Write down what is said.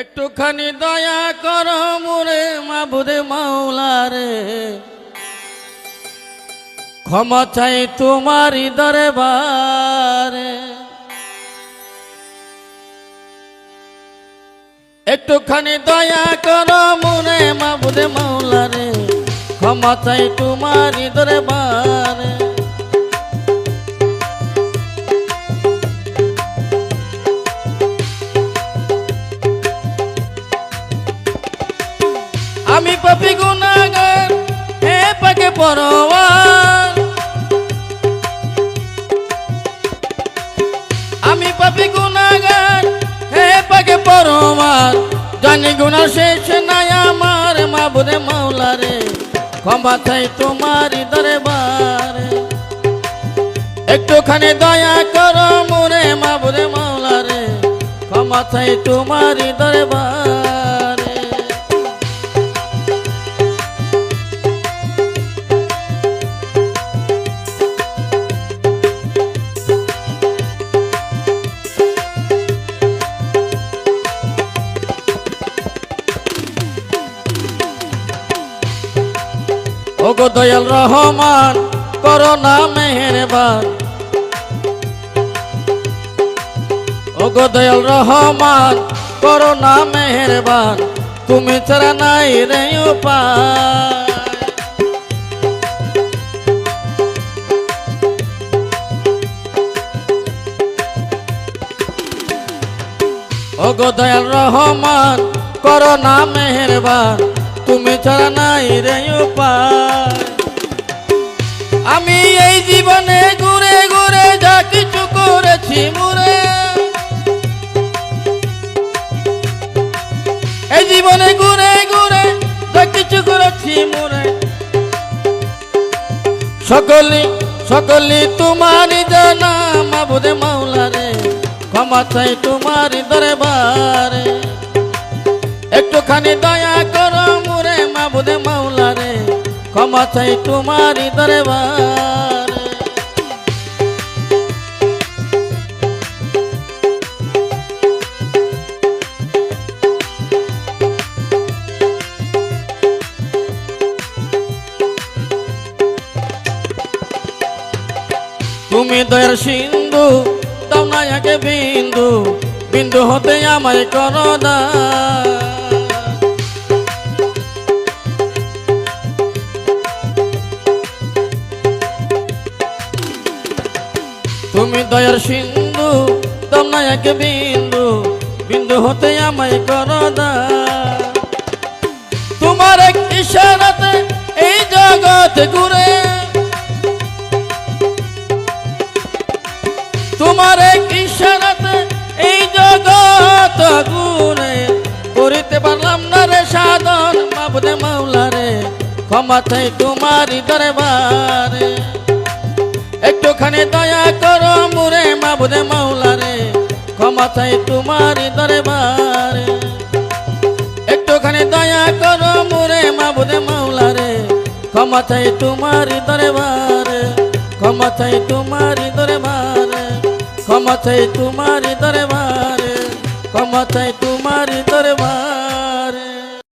একটুখানি দয়া কর মোরে মাবুদে মাওলা রে, ক্ষমা চাই তোমারই দরবারে। একটুখানি দয়া কর মোরে মাবুদে মাওলা রে, ক্ষমা চাই তোমারই দরবারে। আমি পাপী গুনাহগার, হে পাকে পরওয়ার। আমি পাপী গুনাহগার, হে পাকে পরওয়ার। জানি গুনাহ শেষ নাই আমার মাবুদে মাওলা রে, ক্ষমা চাই তোমারই দরবারে। একটুখানি দয়া করো মোরে মাবুদে মাওলা রে, ক্ষমা চাই তোমারই দরবারে। ওগো দয়াল রহমান করো না মেহেরবান, ওগো দয়াল রহমান করো না মেহেরবান। তুমি ছাড়া নাই রে উপায়। ওগো দয়াল রহমান করো না মেহেরবান, তুমি ছাড়া নাই রে উপায়। আমি এই জীবনে ঘুরে ঘুরে যা কিছু করেছি মোরে, এই জীবনে ঘুরে ঘুরে যা কিছু করেছি মোরে। সকলি তোমারই জানা মাবুদে মাওলা রে, ক্ষমা চাই তোমারই দরবারে। একটুখানি দয়া করো মোরে মাবুদে মাওলা রে, ক্ষমা চাই তোমারই দরবারে। তুমি দয়ার সিন্ধু, দাও না একে বিন্দু, বিন্দু হতে আমায় করো দান। তুমি দয়ার সিন্ধু, দাও না একে বিন্দু, বিন্দু হতে আমায় করো দান। তোমার এক ইশারাতে এই জগৎ ঘুরে, তোমার এক ইশারাতে এই জগৎ ঘুরে। করিতে পারলাম না রে সাধন মাবুদে মাওলা রে, ক্ষমা চাই তোমারই দরবারে। একটুখানি দয়া করো মোরে মাবুদে মাওলা রে, ক্ষমা চাই তোমারই দরবারে। একটুখানি দয়া করো মোরে মাবুদে মাওলা রে, ক্ষমা চাই তোমারই দরবারে। ক্ষমা চাই তোমারই দরবারে, ক্ষমা চাই তোমারই দরবারে, ক্ষমা চাই তোমারই দরবারে।